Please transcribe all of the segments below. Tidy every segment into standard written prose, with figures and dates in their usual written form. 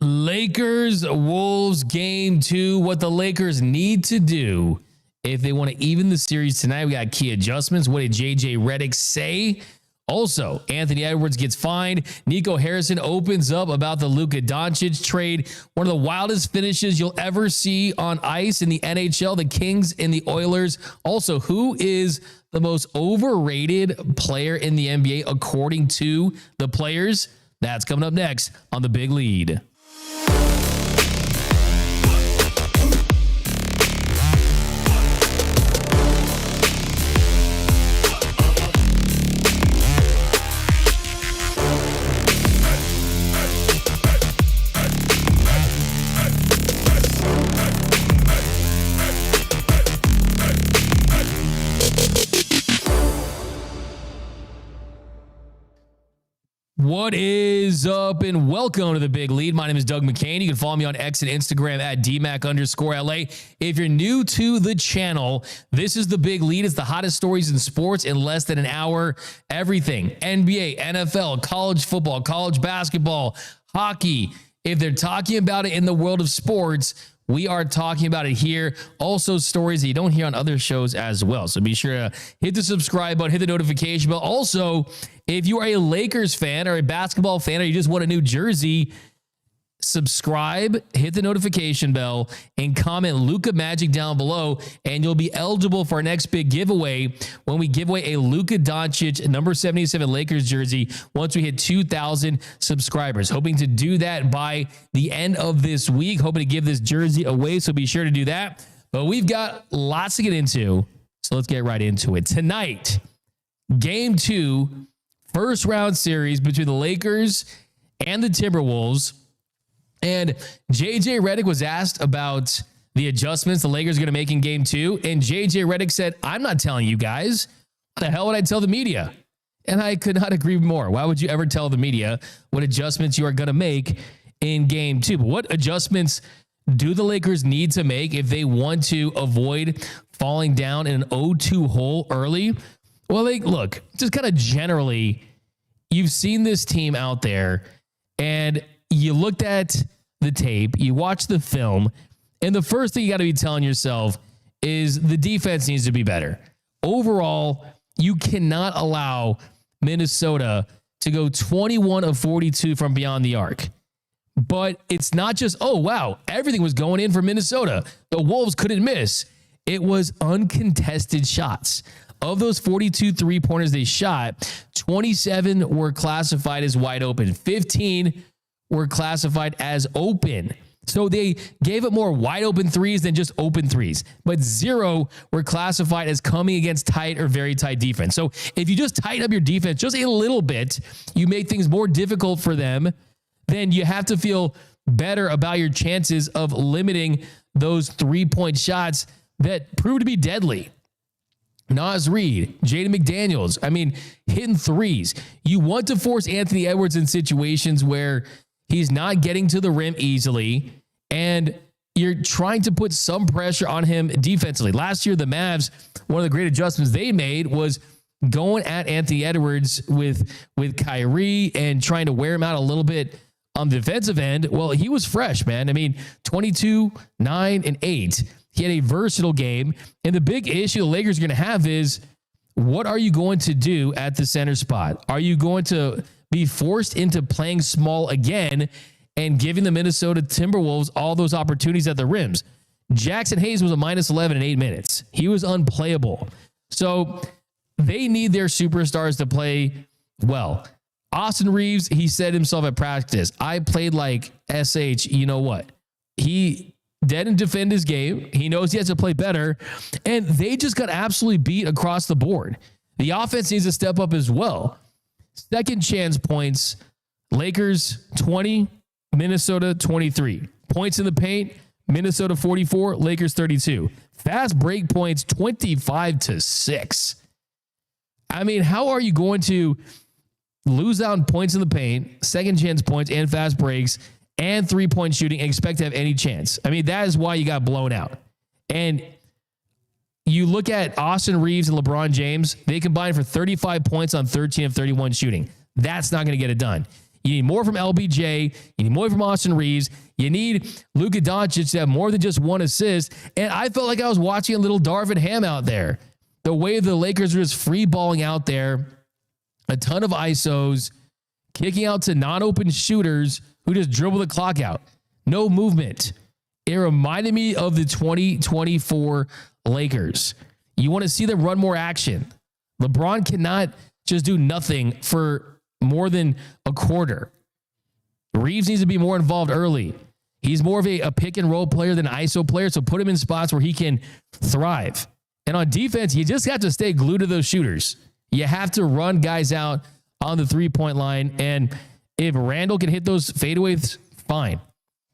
Lakers Wolves game 2. What the Lakers need to do if they want to even the series tonight. We got key adjustments. What did JJ Redick say? Also, Anthony Edwards gets fined. Nico Harrison opens up about the Luka Doncic trade. One of the wildest finishes you'll ever see on ice in the NHL, the Kings and the Oilers. Also, who is the most overrated player in the NBA according to the players? That's coming up next on The Big Lead. What is up, and welcome to The Big Lead. My name is Doug McKain. You can follow me on X and Instagram at DMac_LA. If you're new to the channel, this is The Big Lead. It's the hottest stories in sports in less than an hour. Everything, NBA, NFL, college football, college basketball, hockey. If they're talking about it in the world of sports, we are talking about it here. Also, stories that you don't hear on other shows as well. So be sure to hit the subscribe button, hit the notification bell. Also, if you are a Lakers fan or a basketball fan, or you just want a new jersey, subscribe, hit the notification bell, and comment Luka Magic down below, and you'll be eligible for our next big giveaway when we give away a Luka Doncic number 77 Lakers jersey once we hit 2,000 subscribers. Hoping to do that by the end of this week. Hoping to give this jersey away, so be sure to do that. But we've got lots to get into, so let's get right into it. Tonight, Game 2, first round series between the Lakers and the Timberwolves. And JJ Redick was asked about the adjustments the Lakers are going to make in Game 2. And JJ Redick said, I'm not telling you guys. What the hell would I tell the media? And I could not agree more. Why would you ever tell the media what adjustments you are going to make in Game 2? But what adjustments do the Lakers need to make if they want to avoid falling down in an 0-2 hole early? Well, look, just kind of generally, you've seen this team out there, and you looked at the tape, you watched the film, and the first thing you got to be telling yourself is the defense needs to be better. Overall, you cannot allow Minnesota to go 21 of 42 from beyond the arc. But it's not just, oh, wow, everything was going in for Minnesota. The Wolves couldn't miss. It was uncontested shots. Of those 42 three-pointers they shot, 27 were classified as wide open. 15 were classified as open. So they gave it more wide open threes than just open threes, but 0 were classified as coming against tight or very tight defense. So if you just tighten up your defense just a little bit, you make things more difficult for them, then you have to feel better about your chances of limiting those 3-point shots that prove to be deadly. Naz Reid, Jaden McDaniels, hitting threes. You want to force Anthony Edwards in situations where he's not getting to the rim easily, and you're trying to put some pressure on him defensively. Last year, the Mavs, one of the great adjustments they made was going at Anthony Edwards with Kyrie and trying to wear him out a little bit on the defensive end. Well, he was fresh, man. 22, 9, and 8. He had a versatile game, and the big issue the Lakers are going to have is, what are you going to do at the center spot? Are you going to be forced into playing small again and giving the Minnesota Timberwolves all those opportunities at the rims? Jackson Hayes was a -11 in 8 minutes. He was unplayable. So they need their superstars to play well. Austin Reeves, he said himself at practice, I played like SH, you know what? He didn't defend his game. He knows he has to play better. And they just got absolutely beat across the board. The offense needs to step up as well. Second chance points, Lakers 20, Minnesota 23. Points in the paint, Minnesota 44, Lakers 32. Fast break points 25-6. How are you going to lose out on points in the paint, second chance points, and fast breaks, and 3-point shooting, and expect to have any chance? That is why you got blown out. And you look at Austin Reeves and LeBron James, they combined for 35 points on 13 of 31 shooting. That's not going to get it done. You need more from LBJ. You need more from Austin Reeves. You need Luka Doncic to have more than just one assist. And I felt like I was watching a little Darvin Ham out there. The way the Lakers were just free balling out there, a ton of ISOs, kicking out to non-open shooters who just dribble the clock out. No movement. It reminded me of the 2024 Lakers. You want to see them run more action. LeBron cannot just do nothing for more than a quarter. Reeves needs to be more involved early. He's more of a pick and roll player than an ISO player, so put him in spots where he can thrive. And on defense, you just have to stay glued to those shooters. You have to run guys out on the three-point line. And if Randall can hit those fadeaways, fine.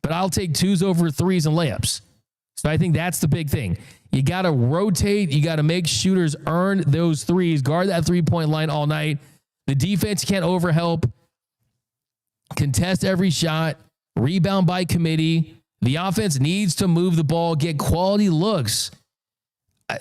But I'll take twos over threes and layups. So I think that's the big thing. You got to rotate. You got to make shooters earn those threes, guard that three-point line all night. The defense can't overhelp, contest every shot, rebound by committee. The offense needs to move the ball, get quality looks.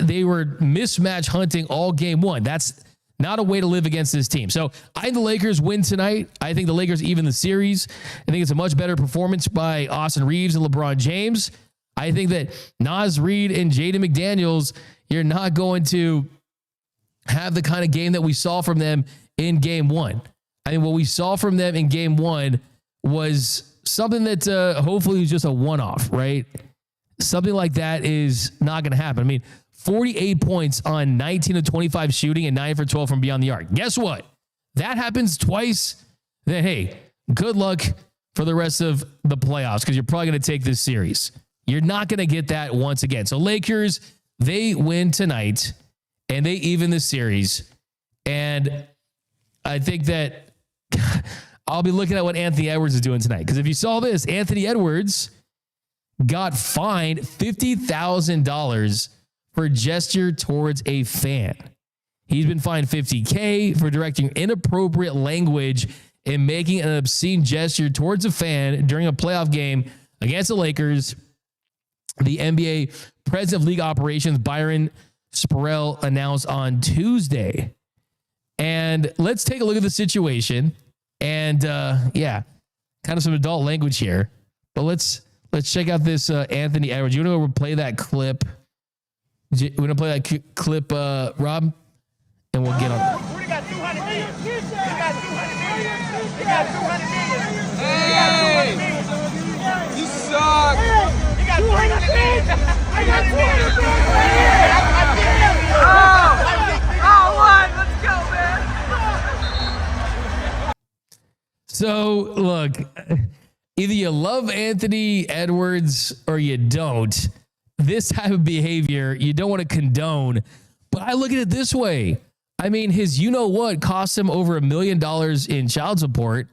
They were mismatch hunting all game one. That's not a way to live against this team. So I think the Lakers win tonight. I think the Lakers even the series. I think it's a much better performance by Austin Reeves and LeBron James. I think that Naz Reid and Jaden McDaniels, you're not going to have the kind of game that we saw from them in game one. I mean, what we saw from them in game one was something that hopefully was just a one-off, right? Something like that is not going to happen. I mean, 48 points on 19 of 25 shooting and 9 for 12 from beyond the arc. Guess what? That happens twice. Then, hey, good luck for the rest of the playoffs because you're probably going to take this series. You're not going to get that once again. So Lakers, they win tonight and they even the series. And I think that I'll be looking at what Anthony Edwards is doing tonight. Because if you saw this, Anthony Edwards got fined $50,000 for gesture towards a fan. He's been fined $50K for directing inappropriate language and making an obscene gesture towards a fan during a playoff game against the Lakers. The NBA president of league operations, Byron Sporrell, announced on Tuesday. And let's take a look at the situation. And kind of some adult language here. But let's check out this Anthony Edwards. You want to play that clip? We're going to play that clip, Rob, and we'll get on. We got 200 million. We got 200 million. We got 200 million. Hey, you suck. You got 200 million. I got 200 million. Let's go, man. So, look, either you love Anthony Edwards or you don't. This type of behavior, you don't want to condone. But I look at it this way. I mean, his you-know-what cost him over $1 million in child support.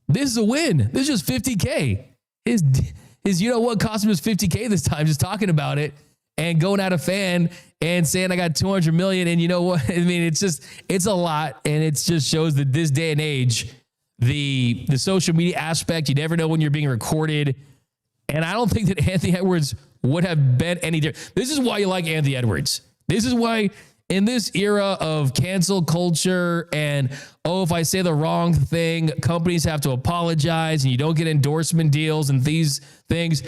This is a win. This is just $50K. His you-know-what cost him just $50K this time, just talking about it and going at a fan and saying, I got $200 million. And you know what? I mean, it's a lot. And it just shows that this day and age, the social media aspect, you never know when you're being recorded. And I don't think that Anthony Edwards would have been any different. This is why you like Anthony Edwards. This is why in this era of cancel culture and, if I say the wrong thing, companies have to apologize and you don't get endorsement deals and these things.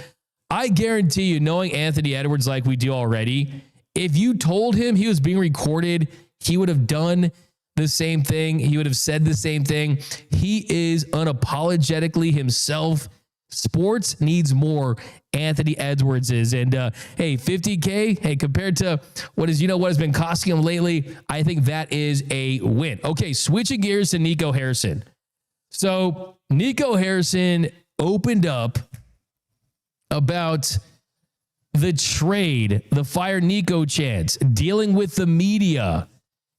I guarantee you, knowing Anthony Edwards like we do already, if you told him he was being recorded, he would have done the same thing. He would have said the same thing. He is unapologetically himself. Sports needs more Anthony Edwards is. And hey, $50K, hey, compared to what has been costing him lately, I think that is a win. Okay, switching gears to Nico Harrison. So Nico Harrison opened up about the trade, the fire Nico chants, dealing with the media,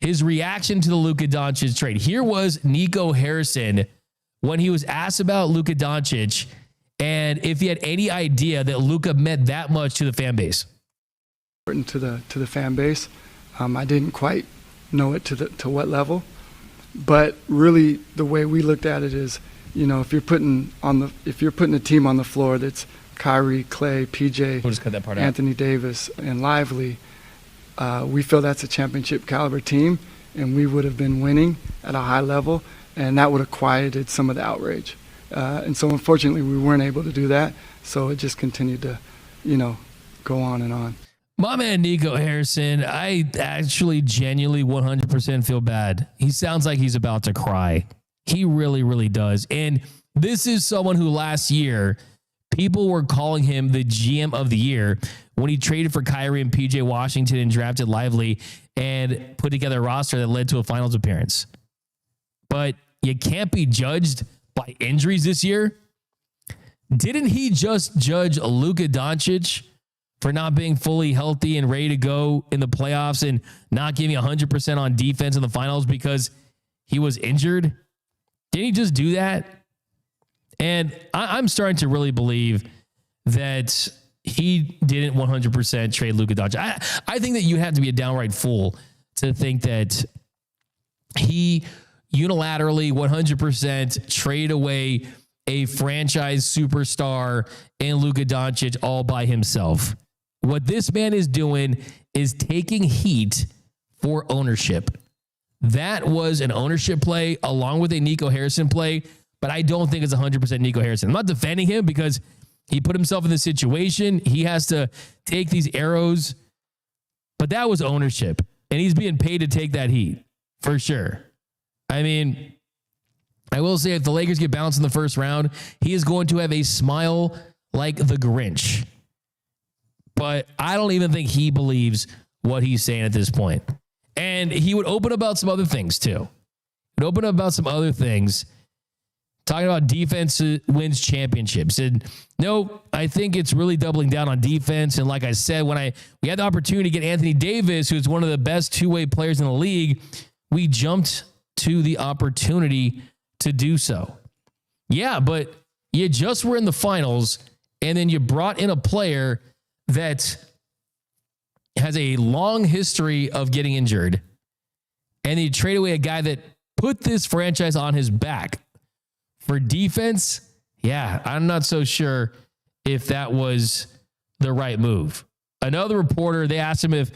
his reaction to the Luka Doncic trade. Here was Nico Harrison when he was asked about Luka Doncic and if he had any idea that Luka meant that much to the fan base. To the fan base, I didn't quite know it to what level, but really the way we looked at it is, if you're putting a team on the floor that's Kyrie, Clay, PJ, We'll just cut that part Anthony Davis, and Lively, we feel that's a championship caliber team, and we would have been winning at a high level and that would have quieted some of the outrage. And so unfortunately we weren't able to do that. So it just continued to, go on and on. My man, Nico Harrison, I actually genuinely 100% feel bad. He sounds like he's about to cry. He really, really does. And this is someone who last year, people were calling him the GM of the year when he traded for Kyrie and PJ Washington and drafted Lively and put together a roster that led to a finals appearance. But you can't be judged by injuries this year. Didn't he just judge Luka Doncic for not being fully healthy and ready to go in the playoffs and not giving 100% on defense in the finals because he was injured? Didn't he just do that? And I'm starting to really believe that he didn't 100% trade Luka Doncic. I think that you have to be a downright fool to think that he unilaterally 100% trade away a franchise superstar in Luka Doncic all by himself. What this man is doing is taking heat for ownership. That was an ownership play along with a Nico Harrison play, but I don't think it's 100% Nico Harrison. I'm not defending him because he put himself in this situation. He has to take these arrows, but that was ownership, and he's being paid to take that heat for sure. I mean, I will say if the Lakers get bounced in the first round, he is going to have a smile like the Grinch. But I don't even think he believes what he's saying at this point. And he would open about some other things too. He'd open up about some other things, talking about defense wins championships. And no, I think it's really doubling down on defense. And like I said, when we had the opportunity to get Anthony Davis, who's one of the best two-way players in the league, we jumped to the opportunity to do so. Yeah, but you just were in the finals, and then you brought in a player that has a long history of getting injured, and you trade away a guy that put this franchise on his back for defense. Yeah, I'm not so sure if that was the right move. Another reporter, they asked him if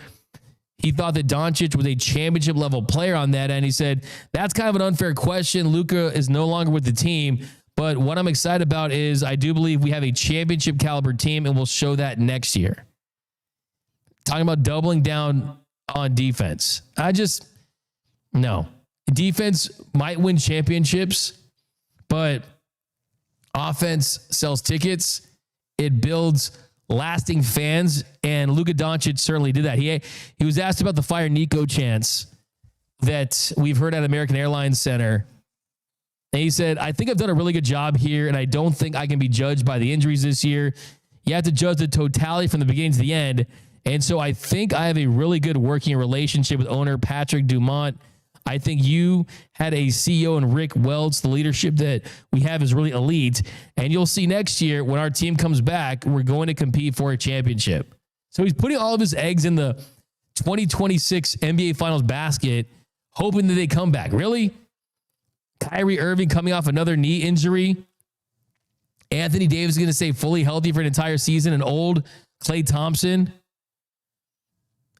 he thought that Doncic was a championship level player on that end. He said, that's kind of an unfair question. Luka is no longer with the team, but what I'm excited about is I do believe we have a championship caliber team, and we'll show that next year. Talking about doubling down on defense. No. Defense might win championships, but offense sells tickets. It builds lasting fans, and Luka Doncic certainly did that. He was asked about the fire Nico chants that we've heard at American Airlines Center, and he said, I think I've done a really good job here, and I don't think I can be judged by the injuries this year. You have to judge the totality from the beginning to the end, and so I think I have a really good working relationship with owner Patrick Dumont. I think you had a CEO and Rick Welts. The leadership that we have is really elite. And you'll see next year when our team comes back, we're going to compete for a championship. So he's putting all of his eggs in the 2026 NBA Finals basket, hoping that they come back. Really? Kyrie Irving coming off another knee injury. Anthony Davis is going to stay fully healthy for an entire season. And old Klay Thompson.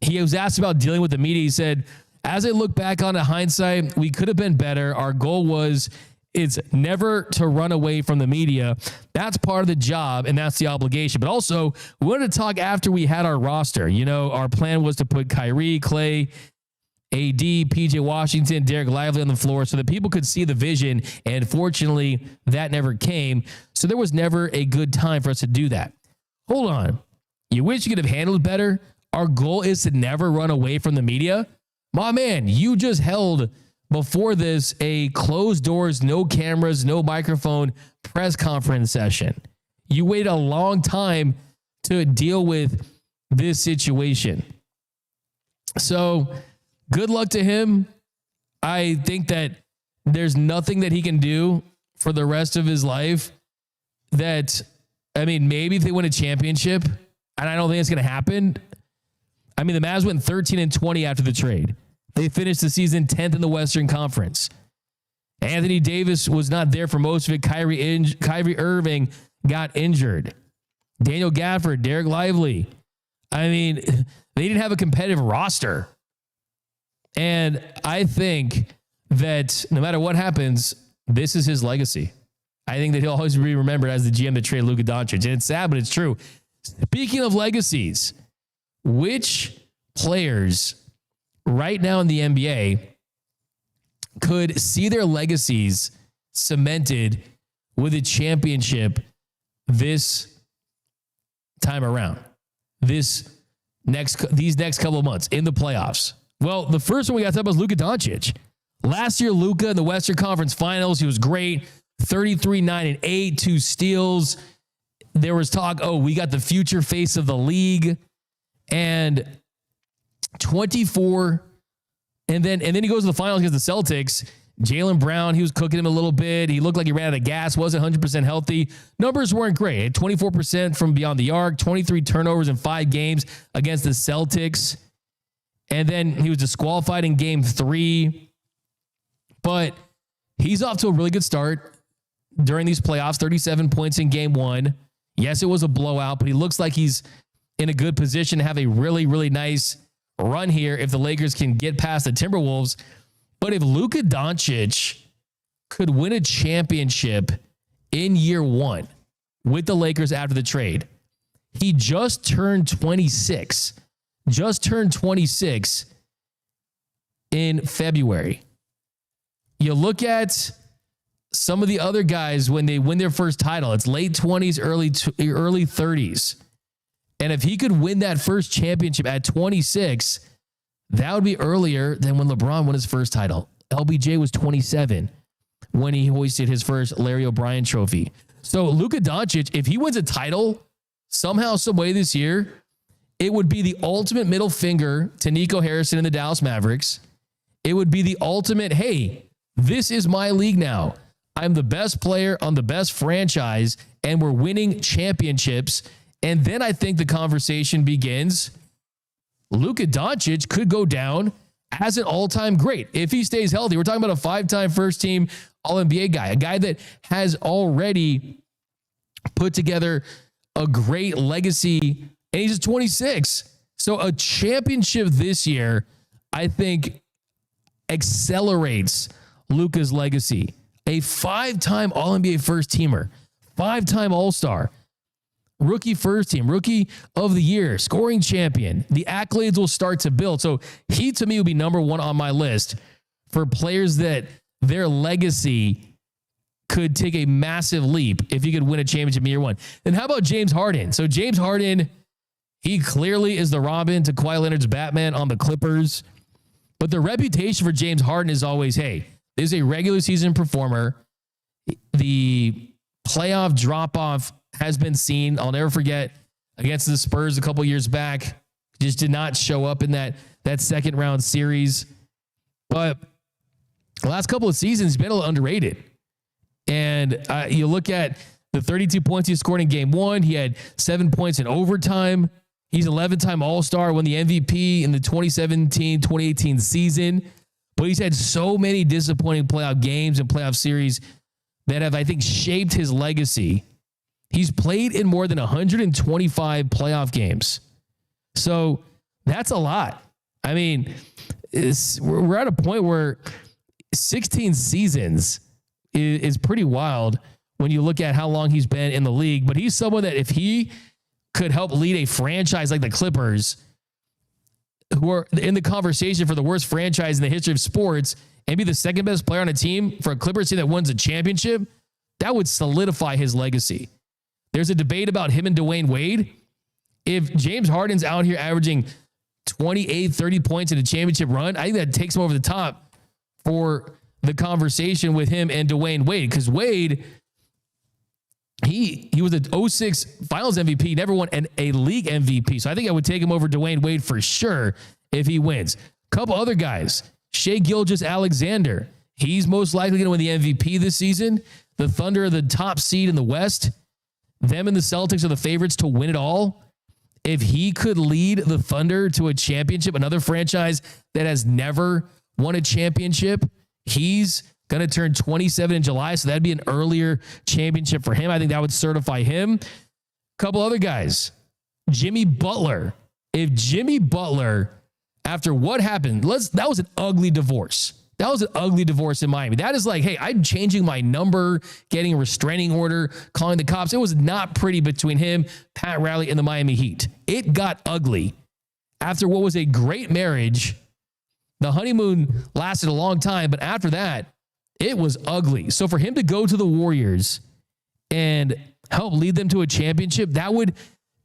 He was asked about dealing with the media. He said, as I look back on it, hindsight, we could have been better. Our goal is never to run away from the media. That's part of the job, and that's the obligation. But also, we wanted to talk after we had our roster. You know, our plan was to put Kyrie, Klay, AD, PJ Washington, Derek Lively on the floor so that people could see the vision, and fortunately, that never came. So there was never a good time for us to do that. Hold on. You wish you could have handled it better? Our goal is to never run away from the media? My man, you just held before this a closed doors, no cameras, no microphone press conference session. You waited a long time to deal with this situation. So good luck to him. I think that there's nothing that he can do for the rest of his life maybe if they win a championship, and I don't think it's going to happen. I mean, the Mavs went 13-20 after the trade. They finished the season 10th in the Western Conference. Anthony Davis was not there for most of it. Kyrie Irving got injured. Daniel Gafford, Derek Lively. I mean, they didn't have a competitive roster. And I think that no matter what happens, this is his legacy. I think that he'll always be remembered as the GM that traded Luka Doncic. And it's sad, but it's true. Speaking of legacies, which players right now in the NBA could see their legacies cemented with a championship this time around, these next couple of months in the playoffs? Well, the first one we got to talk about is Luka Doncic. Last year, Luka in the Western Conference Finals, he was great. 33, 9, and 8, 2 steals. There was talk, we got the future face of the league. And 24, and then he goes to the finals against the Celtics. Jaylen Brown, he was cooking him a little bit. He looked like he ran out of gas, wasn't 100% healthy. Numbers weren't great. 24% from beyond the arc, 23 turnovers in 5 games against the Celtics. And then he was disqualified in game 3. But he's off to a really good start during these playoffs, 37 points in game 1. Yes, it was a blowout, but he looks like he's in a good position to have a really, really nice run here if the Lakers can get past the Timberwolves. But if Luka Doncic could win a championship in year 1 with the Lakers after the trade, he just turned 26. Just turned 26 in February. You look at some of the other guys when they win their first title, it's late 20s, early 30s. And if he could win that first championship at 26, that would be earlier than when LeBron won his first title. LBJ was 27 when he hoisted his first Larry O'Brien trophy. So Luka Doncic, if he wins a title somehow, some way this year, it would be the ultimate middle finger to Nico Harrison and the Dallas Mavericks. It would be the ultimate, hey, this is my league now. I'm the best player on the best franchise, and we're winning championships. And then I think the conversation begins. Luka Doncic could go down as an all-time great if he stays healthy. We're talking about a 5-time first-team All-NBA guy, a guy that has already put together a great legacy, and he's just 26. So a championship this year, I think, accelerates Luka's legacy. A 5-time All-NBA first-teamer, 5-time All-Star, rookie first team, rookie of the year, scoring champion. The accolades will start to build. So he, to me, would be number 1 on my list for players that their legacy could take a massive leap if he could win a championship in year 1. Then how about James Harden? So James Harden, he clearly is the Robin to Kawhi Leonard's Batman on the Clippers. But the reputation for James Harden is always, hey, this is a regular season performer. The playoff drop-off has been seen. I'll never forget against the Spurs a couple years back. Just did not show up in that second round series. But the last couple of seasons, he's been a little underrated. And you look at the 32 points he scored in game 1. He had 7 points in overtime. He's 11-time All-Star, won the MVP in the 2017-2018 season. But he's had so many disappointing playoff games and playoff series that have, I think, shaped his legacy. He's played in more than 125 playoff games. So that's a lot. I mean, we're at a point where 16 seasons is pretty wild when you look at how long he's been in the league. But he's someone that if he could help lead a franchise like the Clippers, who are in the conversation for the worst franchise in the history of sports, and be the second best player on a team for a Clippers team that wins a championship, that would solidify his legacy. There's a debate about him and Dwayne Wade. If James Harden's out here averaging 28, 30 points in a championship run, I think that takes him over the top for the conversation with him and Dwayne Wade. Because Wade, he was a 06 Finals MVP, never won a league MVP. So I think I would take him over Dwayne Wade for sure if he wins. A couple other guys. Shai Gilgeous-Alexander. He's most likely going to win the MVP this season. The Thunder are the top seed in the West. Them and the Celtics are the favorites to win it all. If he could lead the Thunder to a championship, another franchise that has never won a championship, he's going to turn 27 in July, so that'd be an earlier championship for him. I think that would certify him. A couple other guys. Jimmy Butler. If Jimmy Butler, after what happened, that was an ugly divorce. That was an ugly divorce in Miami. That is like, hey, I'm changing my number, getting a restraining order, calling the cops. It was not pretty between him, Pat Riley, and the Miami Heat. It got ugly. After what was a great marriage, the honeymoon lasted a long time, but after that, it was ugly. So for him to go to the Warriors and help lead them to a championship, that would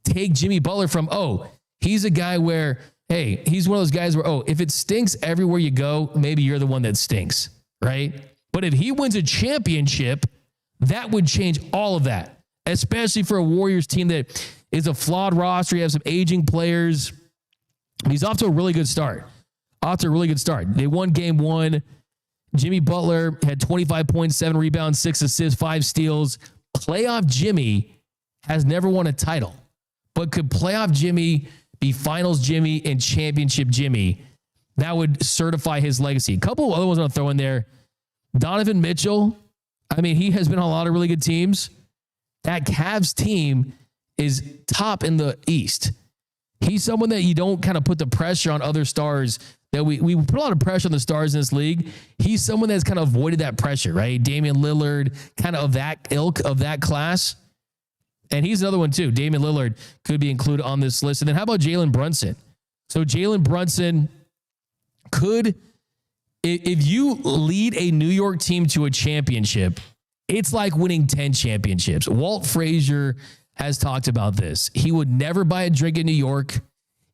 take Jimmy Butler from, oh, he's a guy where, hey, he's one of those guys where, oh, if it stinks everywhere you go, maybe you're the one that stinks, right? But if he wins a championship, that would change all of that, especially for a Warriors team that is a flawed roster. You have some aging players. He's off to a really good start. They won game 1. Jimmy Butler had 25 points, 7 rebounds, 6 assists, 5 steals. Playoff Jimmy has never won a title, but could playoff Jimmy be finals Jimmy and championship Jimmy? That would certify his legacy. A couple of other ones I'll throw in there. Donovan Mitchell. I mean, he has been on a lot of really good teams. That Cavs team is top in the East. He's someone that you don't kind of put the pressure on other stars. That we put a lot of pressure on the stars in this league. He's someone that's kind of avoided that pressure, right? Damian Lillard, kind of that ilk, of that class. And he's another one too. Damian Lillard could be included on this list. And then how about Jalen Brunson? So Jalen Brunson could, if you lead a New York team to a championship, it's like winning 10 championships. Walt Frazier has talked about this. He would never buy a drink in New York.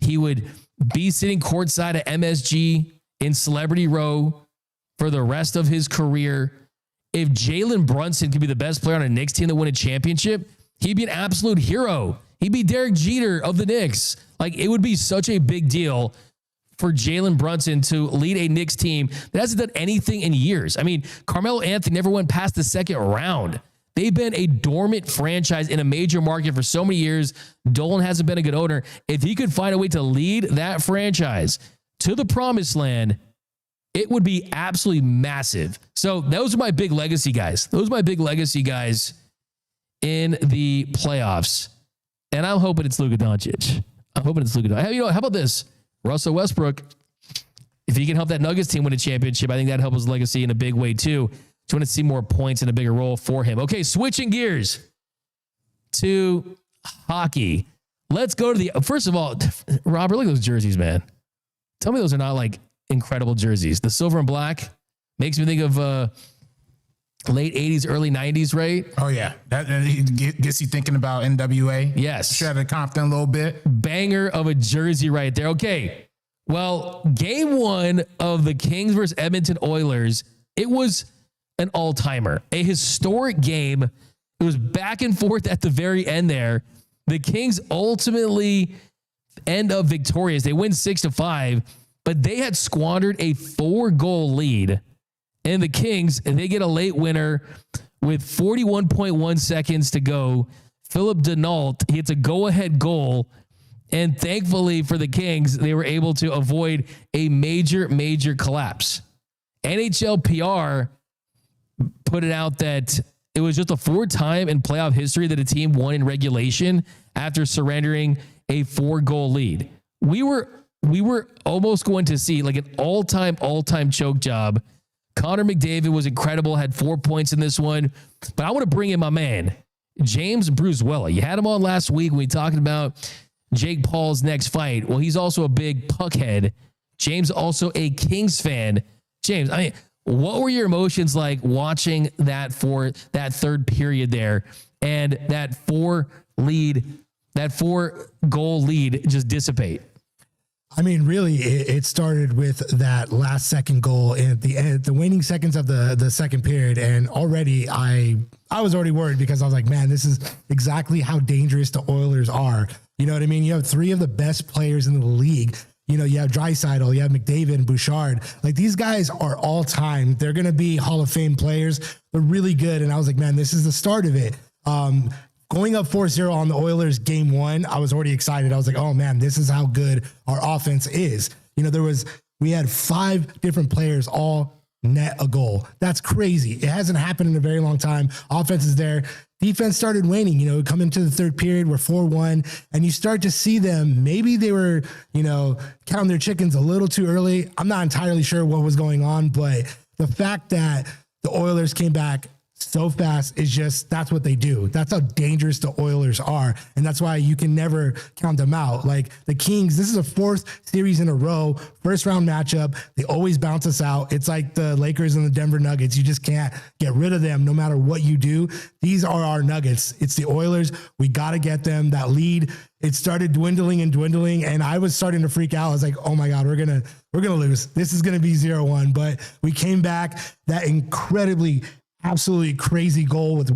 He would be sitting courtside at MSG in Celebrity Row for the rest of his career. If Jalen Brunson could be the best player on a Knicks team that win a championship, he'd be an absolute hero. He'd be Derek Jeter of the Knicks. Like, it would be such a big deal for Jalen Brunson to lead a Knicks team that hasn't done anything in years. I mean, Carmelo Anthony never went past the second round. They've been a dormant franchise in a major market for so many years. Dolan hasn't been a good owner. If he could find a way to lead that franchise to the promised land, it would be absolutely massive. So those are my big legacy guys. In the playoffs. And I'm hoping it's Luka Doncic. How about this? Russell Westbrook, if he can help that Nuggets team win a championship, I think that helps his legacy in a big way too. Just want to see more points and a bigger role for him. Okay, switching gears to hockey. Let's go to the, first of all, Robert, look at those jerseys, man. Tell me those are not like incredible jerseys. The silver and black makes me think of late 80s, early 90s, right? Oh, yeah. That gets you thinking about NWA. Yes. Shredded Compton a little bit. Banger of a jersey right there. Okay. Well, game 1 of the Kings versus Edmonton Oilers, it was an all-timer, a historic game. It was back and forth at the very end there. The Kings ultimately end up victorious. They win 6-5, but they had squandered a 4-goal lead. And the Kings, and they get a late winner with 41.1 seconds to go. Philip Denault hits a go-ahead goal. And thankfully for the Kings, they were able to avoid a major, major collapse. NHL PR put it out that it was just the 4th time in playoff history that a team won in regulation after surrendering a 4-goal lead. We were almost going to see like an all-time choke job. Connor McDavid was incredible, had 4 points in this one. But I want to bring in my man, James Bruzuela. You had him on last week when we talked about Jake Paul's next fight. Well, he's also a big puckhead. James also a Kings fan. James, I mean, what were your emotions like watching that for that third period there and that 4-goal lead just dissipate? I mean, really, it started with that last second goal at the end, the waning seconds of the second period. And already I was already worried because I was like, man, this is exactly how dangerous the Oilers are. You know what I mean? You have 3 of the best players in the league. You know, you have Draisaitl, you have McDavid and Bouchard. Like, these guys are all time. They're going to be Hall of Fame players. They're really good. And I was like, man, this is the start of it. Going up 4-0 on the Oilers game 1, I was already excited. I was like, oh man, this is how good our offense is. You know, we had 5 different players all net a goal. That's crazy. It hasn't happened in a very long time. Offense is there. defense started waning, come into the third period, we're 4-1, and you start to see them, maybe they were, counting their chickens a little too early. I'm not entirely sure what was going on, but the fact that the Oilers came back so fast is just, that's what they do. That's how dangerous the Oilers are. And that's why you can never count them out. Like the Kings, this is a 4th series in a row, first round matchup. They always bounce us out. It's like the Lakers and the Denver Nuggets. You just can't get rid of them no matter what you do. These are our Nuggets. It's the Oilers. We got to get them. That lead, it started dwindling, and I was starting to freak out. I was like, oh my God, we're going to lose. This is going to be 0-1. But we came back. That incredibly absolutely crazy goal with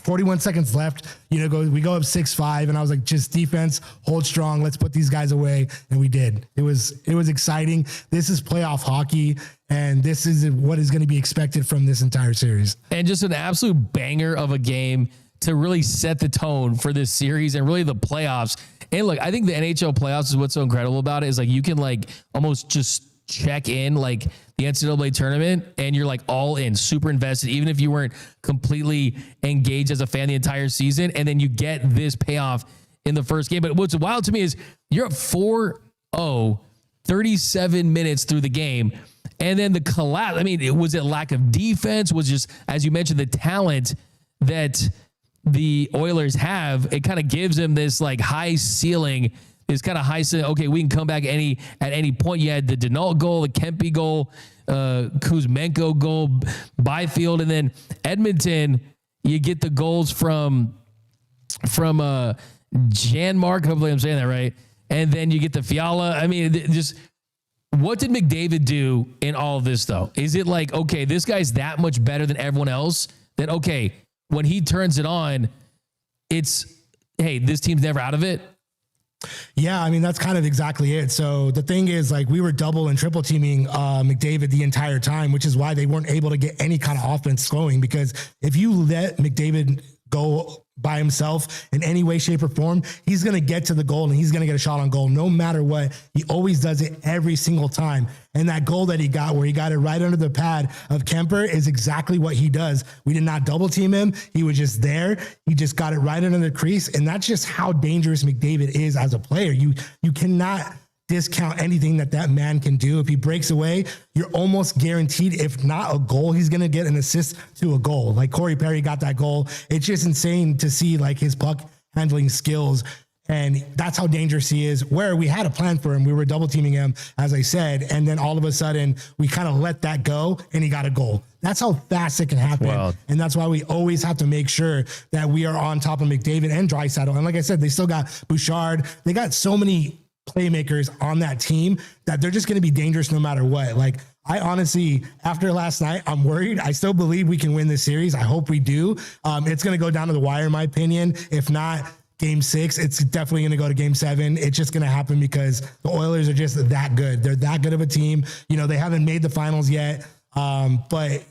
41 seconds left, we go up 6-5, and I was like, just defense, hold strong. Let's put these guys away. And we did. It was exciting. This is playoff hockey, and this is what is going to be expected from this entire series. And just an absolute banger of a game to really set the tone for this series and really the playoffs. And look, I think the NHL playoffs is what's so incredible about it, is like you can like almost just check in like the NCAA tournament and you're like all in, super invested, even if you weren't completely engaged as a fan the entire season. And then you get this payoff in the first game. But what's wild to me is you're up 4-0, 37 minutes through the game. And then the collapse, I mean, was it lack of defense? Was just, as you mentioned, the talent that the Oilers have? It kind of gives them this like high ceiling. It's kind of high. Okay, we can come back at any point. You had the Denault goal, the Kempe goal, Kuzmenko goal, Byfield, and then Edmonton. You get the goals from Janmark. Hopefully, I'm saying that right. And then you get the Fiala. I mean, just what did McDavid do in all of this, though? Is it like, okay, this guy's that much better than everyone else? That okay, when he turns it on, it's hey, this team's never out of it. Yeah, I mean, that's kind of exactly it. So the thing is, like, we were double and triple teaming McDavid the entire time, which is why they weren't able to get any kind of offense going. Because if you let McDavid go by himself in any way, shape, or form, he's going to get to the goal and he's going to get a shot on goal no matter what. He always does it every single time. And that goal that he got where he got it right under the pad of Kemper is exactly what he does. We did not double team him. He was just there. He just got it right under the crease. And that's just how dangerous McDavid is as a player. You cannot discount anything that man can do. If he breaks away, you're almost guaranteed, if not a goal, he's going to get an assist to a goal. Like Corey Perry got that goal. It's just insane to see like his puck handling skills. And that's how dangerous he is, where we had a plan for him. We were double teaming him, as I said. And then all of a sudden we kind of let that go and he got a goal. That's how fast it can happen. Wow. And that's why we always have to make sure that we are on top of McDavid and Draisaitl. And like I said, they still got Bouchard. They got so many playmakers on that team that they're just going to be dangerous no matter what. Like, I honestly, after last night, I'm worried. I still believe we can win this series. I hope we do. It's going to go down to the wire, in my opinion. If not game 6, it's definitely going to go to game 7. It's just going to happen because the Oilers are just that good. They're that good of a team. You know, they haven't made the finals yet. But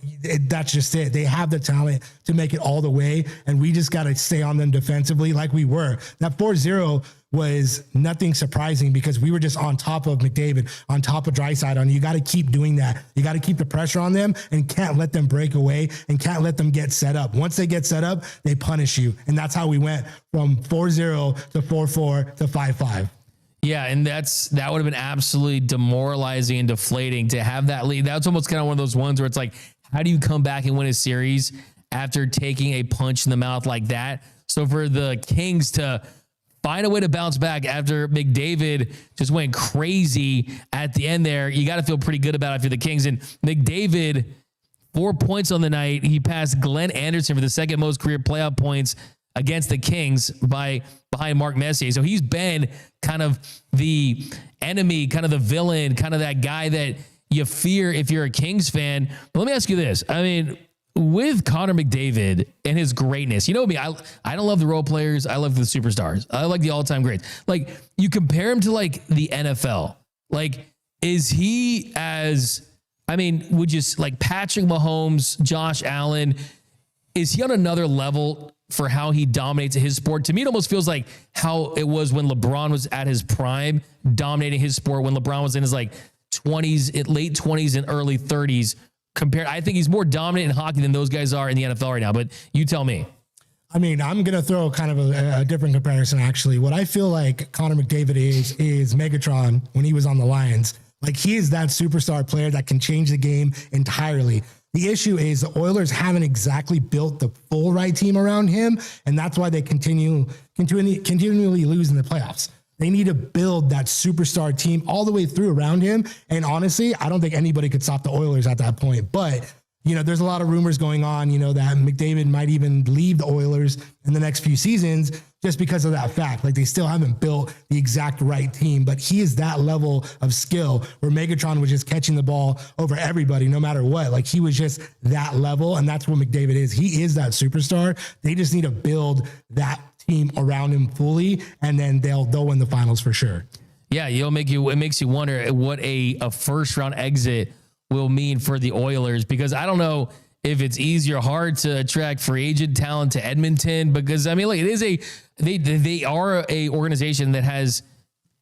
that's just it. They have the talent to make it all the way. And we just got to stay on them defensively like we were. That 4-0 was nothing surprising because we were just on top of McDavid, on top of Draisaitl. And you got to keep doing that. You got to keep the pressure on them and can't let them break away and can't let them get set up. Once they get set up, they punish you. And that's how we went from 4-0 to 4-4 to 5-5. Yeah, and that would have been absolutely demoralizing and deflating to have that lead. That's almost kind of one of those ones where it's like, how do you come back and win a series after taking a punch in the mouth like that? So for the Kings to find a way to bounce back after McDavid just went crazy at the end there, you got to feel pretty good about it for the Kings. And McDavid, 4 points on the night. He passed Glenn Anderson for the second most career playoff points against the Kings behind Mark Messier. So he's been kind of the enemy, kind of the villain, kind of that guy that you fear if you're a Kings fan. But let me ask you this. I mean, with Connor McDavid and his greatness, you know me, I don't love the role players. I love the superstars. I like the all-time greats. Like, you compare him to like the NFL. Like, is he as, I mean, would you like Patrick Mahomes, Josh Allen, is he on another level for how he dominates his sport? To me, it almost feels like how it was when LeBron was at his prime, dominating his sport, when LeBron was in his like 20s, late 20s and early 30s. I think he's more dominant in hockey than those guys are in the NFL right now, but you tell me. I mean, I'm going to throw kind of a different comparison, actually. What I feel like Connor McDavid is Megatron when he was on the Lions. Like, he is that superstar player that can change the game entirely. The issue is the Oilers haven't exactly built the full right team around him, and that's why they continually lose in the playoffs. They need to build that superstar team all the way through around him, and honestly, I don't think anybody could stop the Oilers at that point. But there's a lot of rumors going on, that McDavid might even leave the Oilers in the next few seasons just because of that fact. Like, they still haven't built the exact right team, but he is that level of skill where Megatron was just catching the ball over everybody, no matter what. Like, he was just that level, and that's what McDavid is. He is that superstar. They just need to build that team around him fully, and then they'll win the finals for sure. Yeah, it makes you wonder what a first round exit will mean for the Oilers, because I don't know if it's easy or hard to attract free agent talent to Edmonton, because I mean, like, they are a organization that has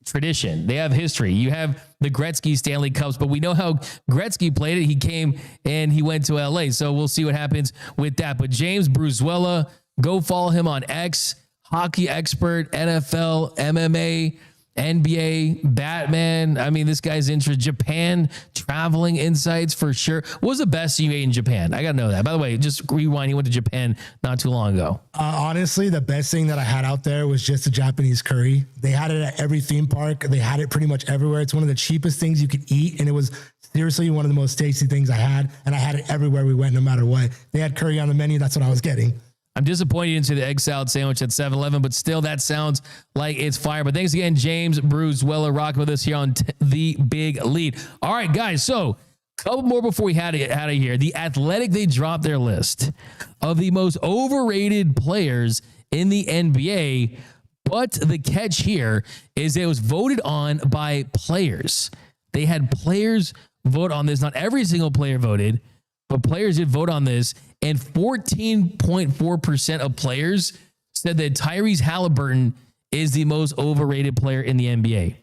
tradition. They have history. You have the Gretzky Stanley Cups, but we know how Gretzky played it. He came and he went to LA. So we'll see what happens with that. But James Bruzuela, go follow him on X, hockey expert, NFL, MMA, NBA, Batman. I mean, this guy's interested. Japan, traveling insights for sure. What was the best you ate in Japan? I got to know that. By the way, just rewind. He went to Japan not too long ago. Honestly, the best thing that I had out there was just a Japanese curry. They had it at every theme park. They had it pretty much everywhere. It's one of the cheapest things you could eat, and it was seriously one of the most tasty things I had, and I had it everywhere we went, no matter what. They had curry on the menu. That's what I was getting. I'm disappointed into the egg salad sandwich at 7-Eleven, but still, that sounds like it's fire. But thanks again, James Bruzuela, rocking with us here on The Big Lead. All right, guys, so a couple more before we had it out of here. The Athletic, they dropped their list of the most overrated players in the NBA, but the catch here is it was voted on by players. They had players vote on this. Not every single player voted, but players did vote on this, and 14.4% of players said that Tyrese Halliburton is the most overrated player in the NBA.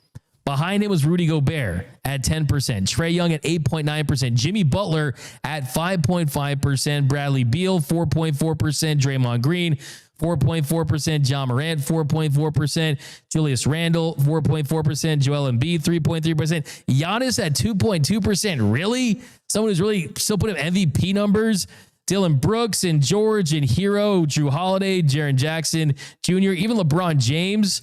Behind him was Rudy Gobert at 10%, Trae Young at 8.9%, Jimmy Butler at 5.5%, Bradley Beal 4.4%, Draymond Green 4.4%, John Morant 4.4%, Julius Randle 4.4%, Joel Embiid 3.3%, Giannis at 2.2%. Really? Someone who's really still putting MVP numbers? Dylan Brooks and George and Hero, Drew Holiday, Jaren Jackson Jr., even LeBron James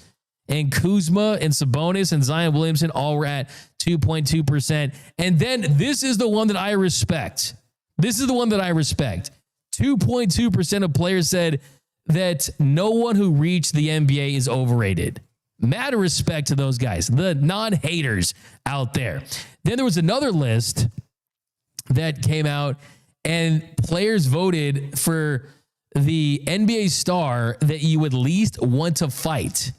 and Kuzma and Sabonis and Zion Williamson all were at 2.2%. And then this is the one that I respect. 2.2% of players said that no one who reached the NBA is overrated. Mad respect to those guys, the non-haters out there. Then there was another list that came out, and players voted for the NBA star that you would least want to fight.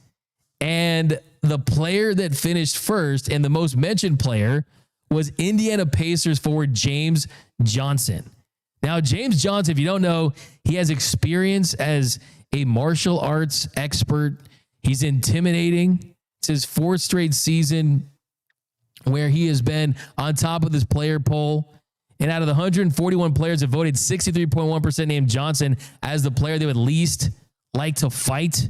And the player that finished first and the most mentioned player was Indiana Pacers forward James Johnson. Now, James Johnson, if you don't know, he has experience as a martial arts expert. He's intimidating. It's his fourth straight season where he has been on top of this player poll. And out of the 141 players that voted, 63.1% named Johnson as the player they would least like to fight.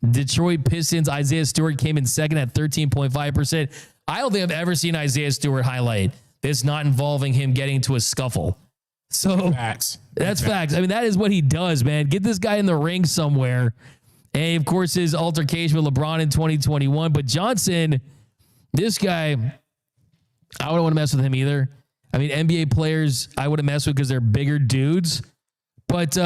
Detroit Pistons, Isaiah Stewart came in second at 13.5%. I don't think I've ever seen Isaiah Stewart highlight this not involving him getting into a scuffle. So Facts. That's facts. I mean, that is what he does, man. Get this guy in the ring somewhere. And of course, his altercation with LeBron in 2021. But Johnson, this guy, I wouldn't want to mess with him either. I mean, NBA players, I wouldn't mess with because they're bigger dudes. But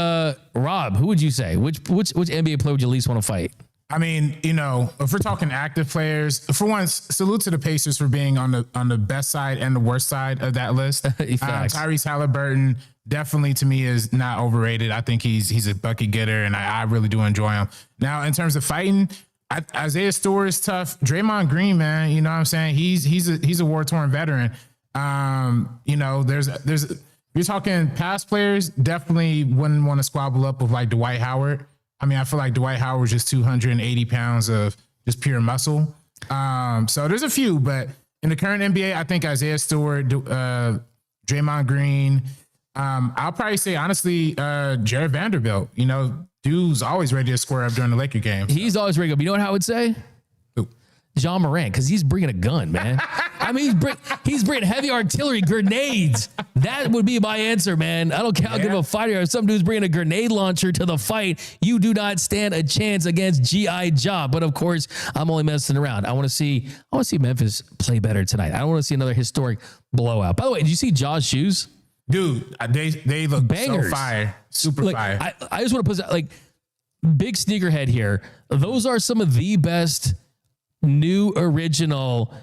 Rob, who would you say? Which NBA player would you least want to fight? I mean, if we're talking active players, for one, salute to the Pacers for being on the best side and the worst side of that list. Tyrese Halliburton definitely, to me, is not overrated. I think he's a bucket getter, and I really do enjoy him. Now, in terms of fighting, Isaiah Stewart is tough. Draymond Green, man, you know what I'm saying? He's a war-torn veteran. There's you're talking past players, definitely wouldn't want to squabble up with like Dwight Howard. I mean, I feel like Dwight Howard was just 280 pounds of just pure muscle. So there's a few, but in the current NBA, I think Isaiah Stewart, Draymond Green, I'll probably say, honestly, Jared Vanderbilt. You know, dude's always ready to square up during the Laker game. He's always ready to go. But you know what I would say? Who? John Morant, because he's bringing a gun, man. I mean, he's bringing heavy artillery, grenades. That would be my answer, man. I don't care how good of a fighter. If some dude's bringing a grenade launcher to the fight, you do not stand a chance against G.I. Joe. But of course, I'm only messing around. I want to see Memphis play better tonight. I don't want to see another historic blowout. By the way, did you see Jaw's shoes? Dude, they look Bangers. so fire. Super fire. I just want to put like big sneakerhead here. Those are some of the best new original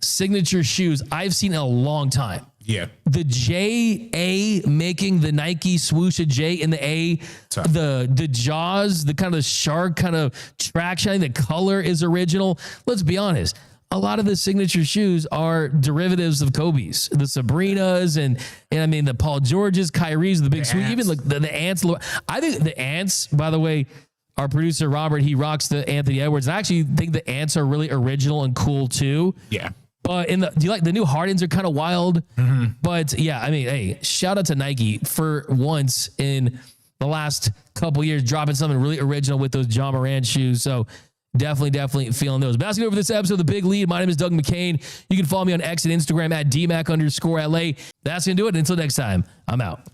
signature shoes I've seen in a long time. Yeah. The J.A. making the Nike swoosh, a J in the A, Tough. the Jaws, the kind of shark kind of traction, the color is original. Let's be honest. A lot of the signature shoes are derivatives of Kobe's, the Sabrinas, and I mean the Paul Georges, Kyrie's, the big swoosh, even like the Ants. I think the Ants, by the way, our producer Robert, he rocks the Anthony Edwards. I actually think the Ants are really original and cool too. Yeah. But do you like the new Hardens are kind of wild? Mm-hmm. But yeah, I mean, hey, shout out to Nike for once in the last couple years dropping something really original with those John Morant shoes. So definitely feeling those. But that's it over this episode of The Big Lead. My name is Doug McKain. You can follow me on X and Instagram at DMac_LA. That's going to do it. Until next time, I'm out.